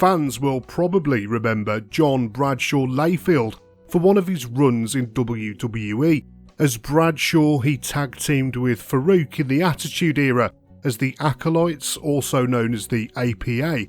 fans will probably remember John Bradshaw Layfield for one of his runs in WWE. As Bradshaw, he tag teamed with Farooq in the Attitude Era as the Acolytes, also known as the APA.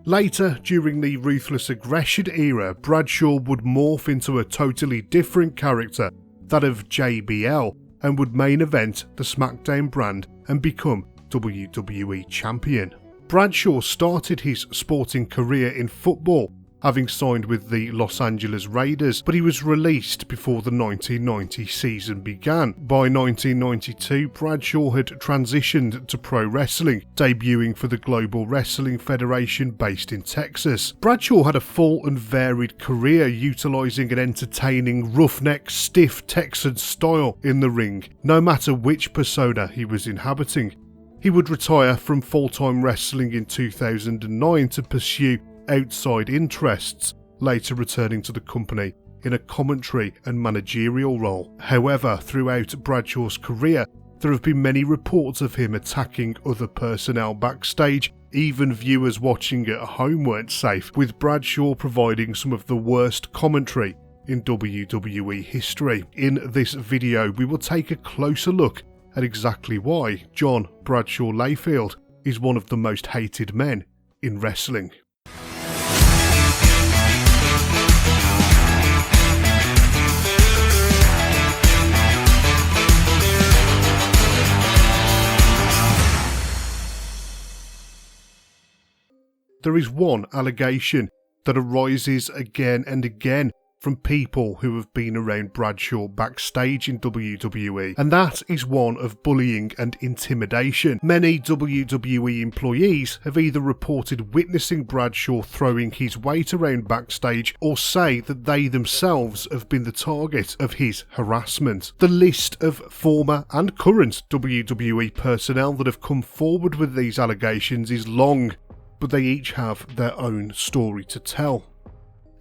Later, during the Ruthless Aggression Era, Bradshaw would morph into a totally different character, that of JBL, and would main event the SmackDown brand and become WWE Champion. Bradshaw started his sporting career in football, having signed with the Los Angeles Raiders, but he was released before the 1990 season began. By 1992, Bradshaw had transitioned to pro wrestling, debuting for the Global Wrestling Federation based in Texas. Bradshaw had a full and varied career, utilising an entertaining, roughneck, stiff Texan style in the ring, no matter which persona he was inhabiting. He would retire from full-time wrestling in 2009 to pursue outside interests, later returning to the company in a commentary and managerial role. However, throughout Bradshaw's career, there have been many reports of him attacking other personnel backstage. Even viewers watching at home weren't safe, with Bradshaw providing some of the worst commentary in WWE history. In this video, we will take a closer look at exactly why John Bradshaw Layfield is one of the most hated men in wrestling. There is one allegation that arises again and again from people who have been around Bradshaw backstage in WWE, and that is one of bullying and intimidation. Many WWE employees have either reported witnessing Bradshaw throwing his weight around backstage or say that they themselves have been the target of his harassment. The list of former and current WWE personnel that have come forward with these allegations is long, but they each have their own story to tell.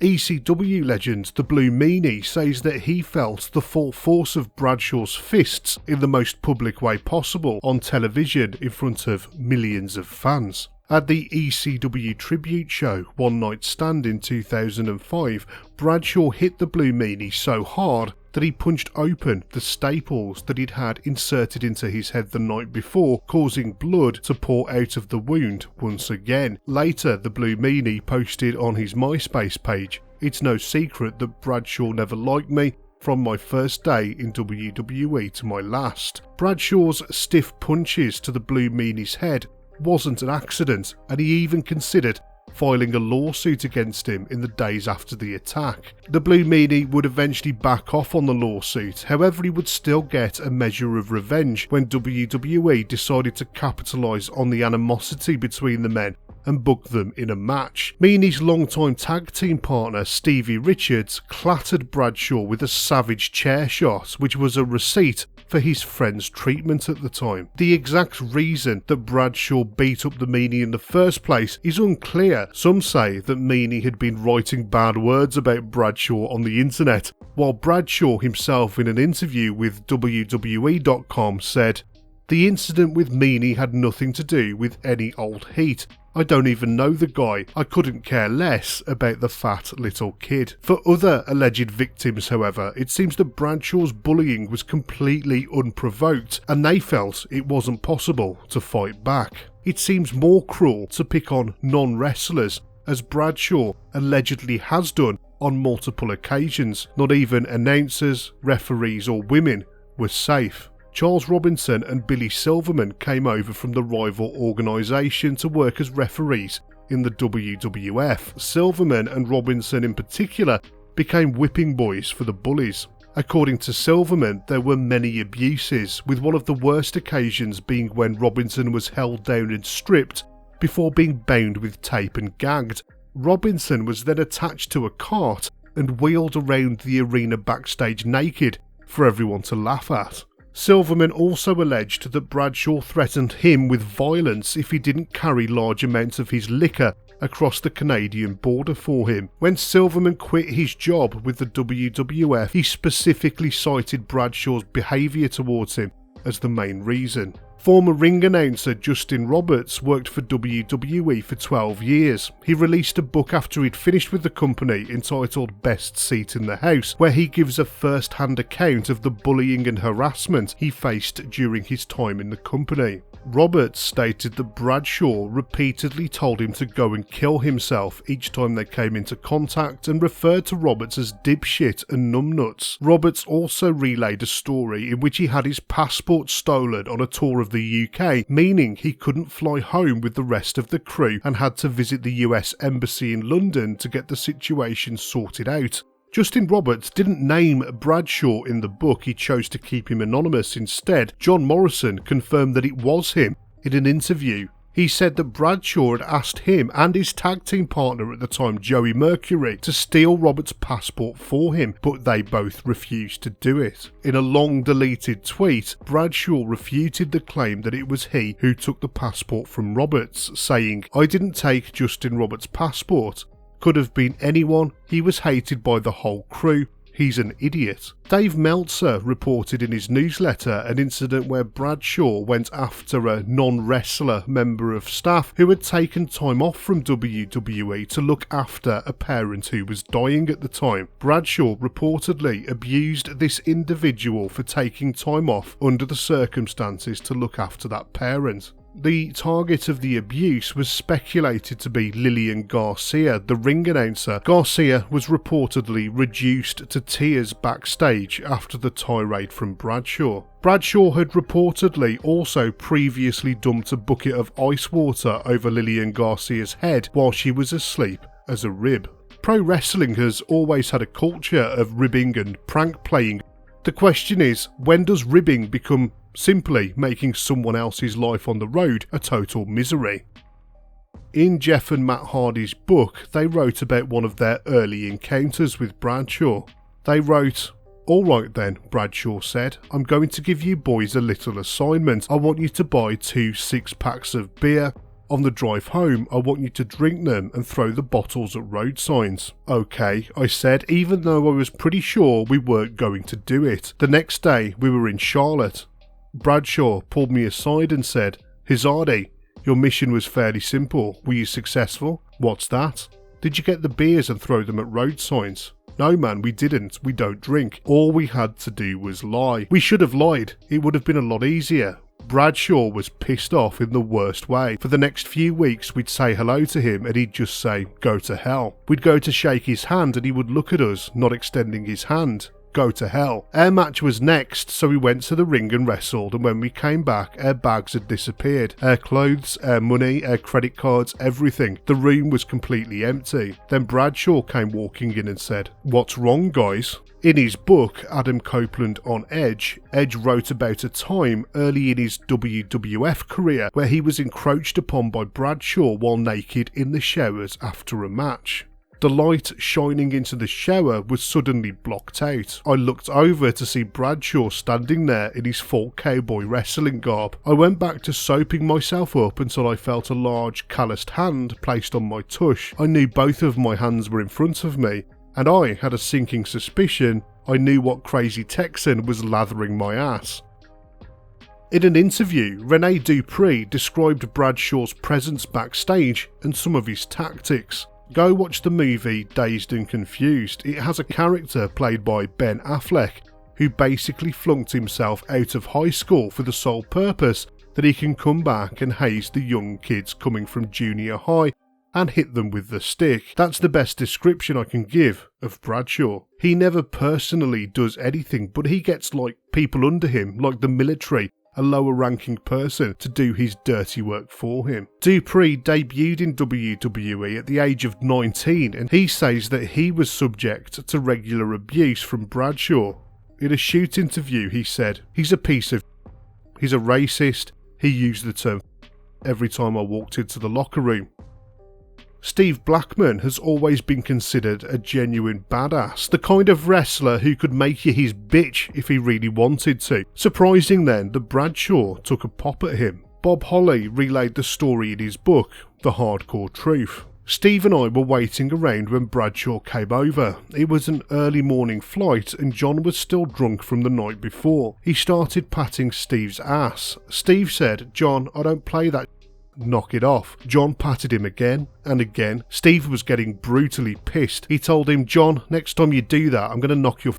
ECW legend The Blue Meanie says that he felt the full force of Bradshaw's fists in the most public way possible on television in front of millions of fans. At the ECW tribute show One Night Stand in 2005, Bradshaw hit the Blue Meanie so hard that he punched open the staples that he'd had inserted into his head the night before, causing blood to pour out of the wound once again. Later, the Blue Meanie posted on his MySpace page, "It's no secret that Bradshaw never liked me, from my first day in WWE to my last." Bradshaw's stiff punches to the Blue Meanie's head wasn't an accident, and he even considered filing a lawsuit against him in the days after the attack. The Blue Meanie would eventually back off on the lawsuit, however he would still get a measure of revenge when WWE decided to capitalise on the animosity between the men and book them in a match. Meanie's longtime tag team partner Stevie Richards clattered Bradshaw with a savage chair shot, which was a receipt for his friend's treatment at the time. The exact reason that Bradshaw beat up the Meanie in the first place is unclear. Some say that Meanie had been writing bad words about Bradshaw on the internet, while Bradshaw himself in an interview with WWE.com said, "The incident with Meanie had nothing to do with any old heat. I don't even know the guy. I couldn't care less about the fat little kid." For other alleged victims, however, it seems that Bradshaw's bullying was completely unprovoked, and they felt it wasn't possible to fight back. It seems more cruel to pick on non-wrestlers, as Bradshaw allegedly has done on multiple occasions. Not even announcers, referees or women were safe. Charles Robinson and Billy Silverman came over from the rival organisation to work as referees in the WWF. Silverman and Robinson in particular became whipping boys for the bullies. According to Silverman, there were many abuses, with one of the worst occasions being when Robinson was held down and stripped before being bound with tape and gagged. Robinson was then attached to a cart and wheeled around the arena backstage naked for everyone to laugh at. Silverman also alleged that Bradshaw threatened him with violence if he didn't carry large amounts of his liquor across the Canadian border for him. When Silverman quit his job with the WWF, he specifically cited Bradshaw's behaviour towards him as the main reason. Former ring announcer Justin Roberts worked for WWE for 12 years. He released a book after he'd finished with the company entitled Best Seat in the House, where he gives a first-hand account of the bullying and harassment he faced during his time in the company. Roberts stated that Bradshaw repeatedly told him to go and kill himself each time they came into contact and referred to Roberts as dipshit and numbnuts. Roberts also relayed a story in which he had his passport stolen on a tour of the UK, meaning he couldn't fly home with the rest of the crew and had to visit the US Embassy in London to get the situation sorted out. Justin Roberts didn't name Bradshaw in the book, he chose to keep him anonymous instead. John Morrison confirmed that it was him in an interview. He said that Bradshaw had asked him and his tag team partner at the time, Joey Mercury, to steal Roberts' passport for him, but they both refused to do it. In a long deleted tweet, Bradshaw refuted the claim that it was he who took the passport from Roberts, saying, "I didn't take Justin Roberts' passport. Could have been anyone. He was hated by the whole crew. He's an idiot." Dave Meltzer reported in his newsletter an incident where Bradshaw went after a non-wrestler member of staff who had taken time off from WWE to look after a parent who was dying at the time. Bradshaw reportedly abused this individual for taking time off under the circumstances to look after that parent. The target of the abuse was speculated to be Lillian Garcia, the ring announcer. Garcia was reportedly reduced to tears backstage after the tirade from Bradshaw. Bradshaw had reportedly also previously dumped a bucket of ice water over Lillian Garcia's head while she was asleep as a rib. Pro wrestling has always had a culture of ribbing and prank playing. The question is, when does ribbing become simply making someone else's life on the road a total misery? In Jeff and Matt Hardy's book, they wrote about one of their early encounters with Bradshaw. They wrote, "Alright then," Bradshaw said, "I'm going to give you boys a little assignment. I want you to buy 2 6-packs of beer. On the drive home, I want you to drink them and throw the bottles at road signs." "Okay," I said, even though I was pretty sure we weren't going to do it. The next day, we were in Charlotte. Bradshaw pulled me aside and said, "Hazardi, your mission was fairly simple. Were you successful?" "What's that?" "Did you get the beers and throw them at road signs?" "No man, we didn't. We don't drink. All we had to do was lie. We should have lied. It would have been a lot easier." Bradshaw was pissed off in the worst way. For the next few weeks we'd say hello to him and he'd just say, "Go to hell." We'd go to shake his hand and he would look at us, not extending his hand. "Go to hell." Our match was next, so we went to the ring and wrestled, and when we came back, our bags had disappeared. Our clothes, our money, our credit cards, everything. The room was completely empty. Then Bradshaw came walking in and said, "What's wrong, guys?" In his book, Adam Copeland on Edge, Edge wrote about a time early in his WWF career where he was encroached upon by Bradshaw while naked in the showers after a match. The light shining into the shower was suddenly blocked out. I looked over to see Bradshaw standing there in his full cowboy wrestling garb. I went back to soaping myself up until I felt a large calloused hand placed on my tush. I knew both of my hands were in front of me, and I had a sinking suspicion I knew what crazy Texan was lathering my ass. In an interview, Rene Dupree described Bradshaw's presence backstage and some of his tactics. Go watch the movie Dazed and Confused. It has a character played by Ben Affleck who basically flunked himself out of high school for the sole purpose that he can come back and haze the young kids coming from junior high and hit them with the stick. That's the best description I can give of Bradshaw. He never personally does anything, but he gets people under him, like the military, a lower ranking person, to do his dirty work for him. Dupree debuted in WWE at the age of 19, and he says that he was subject to regular abuse from Bradshaw. In a shoot interview he said, "He's a piece of he's a racist. He used the term every time I walked into the locker room." Steve Blackman has always been considered a genuine badass, the kind of wrestler who could make you his bitch if he really wanted to. Surprising then that Bradshaw took a pop at him. Bob Holly relayed the story in his book, The Hardcore Truth. Steve and I were waiting around when Bradshaw came over. It was an early morning flight and John was still drunk from the night before. He started patting Steve's ass. Steve said, "John, I don't play that. Knock it off." John patted him again and again. Steve was getting brutally pissed. He told him, "John, next time you do that, I'm going to knock your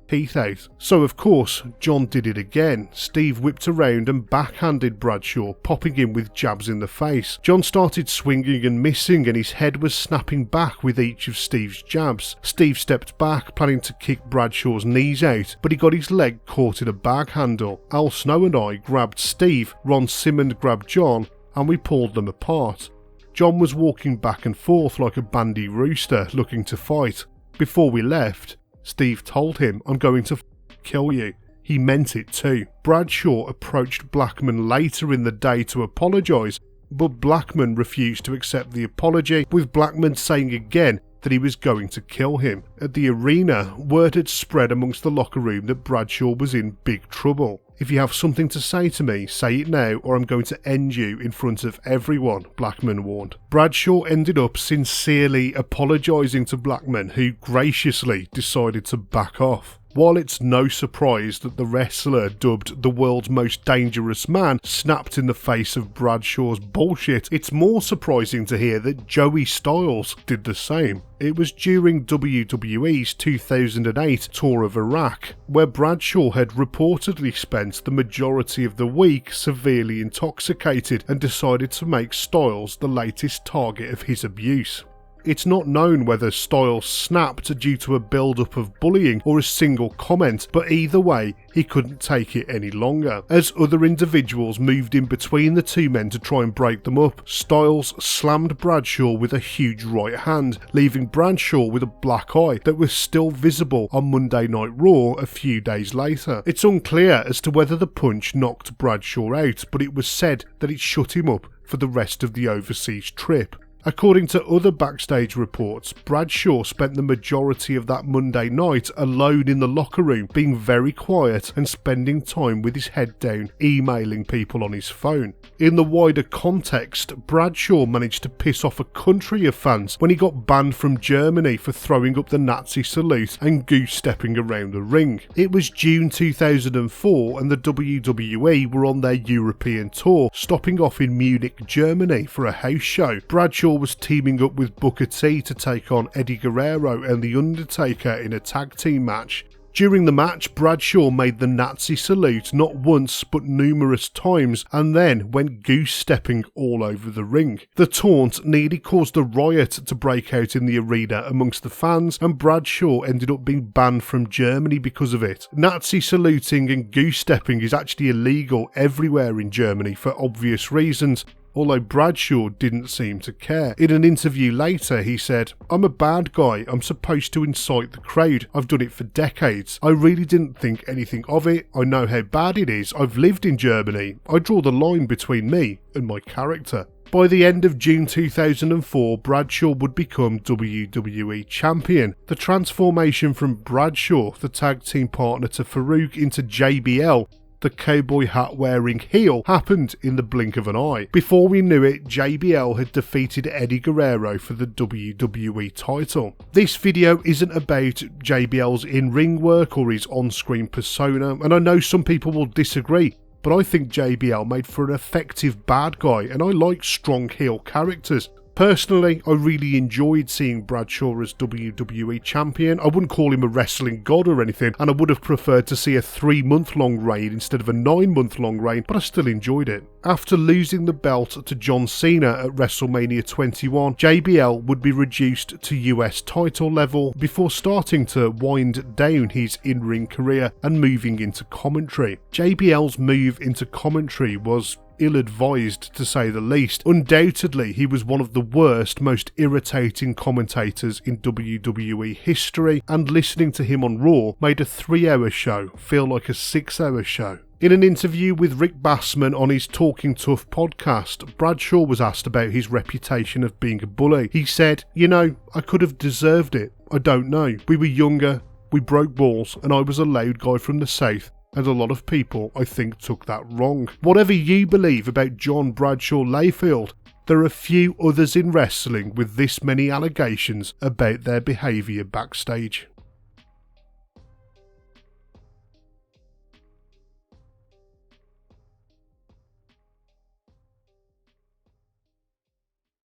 teeth out." So of course, John did it again. Steve whipped around and backhanded Bradshaw, popping him with jabs in the face. John started swinging and missing and his head was snapping back with each of Steve's jabs. Steve stepped back, planning to kick Bradshaw's knees out, but he got his leg caught in a bag handle. Al Snow and I grabbed Steve, Ron Simmons grabbed John, and we pulled them apart. John was walking back and forth like a bandy rooster looking to fight. Before we left, Steve told him, "I'm going to kill you." He meant it too. Bradshaw approached Blackman later in the day to apologise, but Blackman refused to accept the apology, with Blackman saying again that he was going to kill him. At the arena, word had spread amongst the locker room that Bradshaw was in big trouble. "If you have something to say to me, say it now or I'm going to end you in front of everyone," Blackman warned. Bradshaw ended up sincerely apologising to Blackman, who graciously decided to back off. While it's no surprise that the wrestler dubbed the world's most dangerous man snapped in the face of Bradshaw's bullshit, it's more surprising to hear that Joey Styles did the same. It was during WWE's 2008 tour of Iraq, where Bradshaw had reportedly spent the majority of the week severely intoxicated and decided to make Styles the latest target of his abuse. It's not known whether Styles snapped due to a build-up of bullying or a single comment, but either way, he couldn't take it any longer. As other individuals moved in between the two men to try and break them up, Styles slammed Bradshaw with a huge right hand, leaving Bradshaw with a black eye that was still visible on Monday Night Raw a few days later. It's unclear as to whether the punch knocked Bradshaw out, but it was said that it shut him up for the rest of the overseas trip. According to other backstage reports, Bradshaw spent the majority of that Monday night alone in the locker room, being very quiet and spending time with his head down, emailing people on his phone. In the wider context, Bradshaw managed to piss off a country of fans when he got banned from Germany for throwing up the Nazi salute and goose-stepping around the ring. It was June 2004 and the WWE were on their European tour, stopping off in Munich, Germany for a house show. Bradshaw was teaming up with Booker T to take on Eddie Guerrero and The Undertaker in a tag team match. During the match, Bradshaw made the Nazi salute not once but numerous times and then went goose-stepping all over the ring. The taunt nearly caused a riot to break out in the arena amongst the fans, and Bradshaw ended up being banned from Germany because of it. Nazi saluting and goose-stepping is actually illegal everywhere in Germany for obvious reasons, although Bradshaw didn't seem to care. In an interview later, he said, "I'm a bad guy. I'm supposed to incite the crowd. I've done it for decades. I really didn't think anything of it. I know how bad it is. I've lived in Germany. I draw the line between me and my character." By the end of June 2004, Bradshaw would become WWE Champion. The transformation from Bradshaw, the tag team partner to Farooq, into JBL, the cowboy hat wearing heel, happened in the blink of an eye. Before we knew it, JBL had defeated Eddie Guerrero for the WWE title. This video isn't about JBL's in-ring work or his on-screen persona, and I know some people will disagree, but I think JBL made for an effective bad guy, and I like strong heel characters. Personally, I really enjoyed seeing Bradshaw as WWE Champion. I wouldn't call him a wrestling god or anything, and I would have preferred to see a 3-month-long reign instead of a 9-month-long reign, but I still enjoyed it. After losing the belt to John Cena at WrestleMania 21, JBL would be reduced to US title level before starting to wind down his in-ring career and moving into commentary. JBL's move into commentary was ill-advised to say the least. Undoubtedly, he was one of the worst, most irritating commentators in WWE history, and listening to him on Raw made a 3-hour show feel like a 6-hour show. In an interview with Rick Bassman on his Talking Tough podcast, Bradshaw was asked about his reputation of being a bully. He said, "You know, I could have deserved it. I don't know. We were younger, we broke balls, and I was a loud guy from the South. And a lot of people, I think, took that wrong." Whatever you believe about John Bradshaw Layfield, There are few others in wrestling with this many allegations about their behaviour backstage.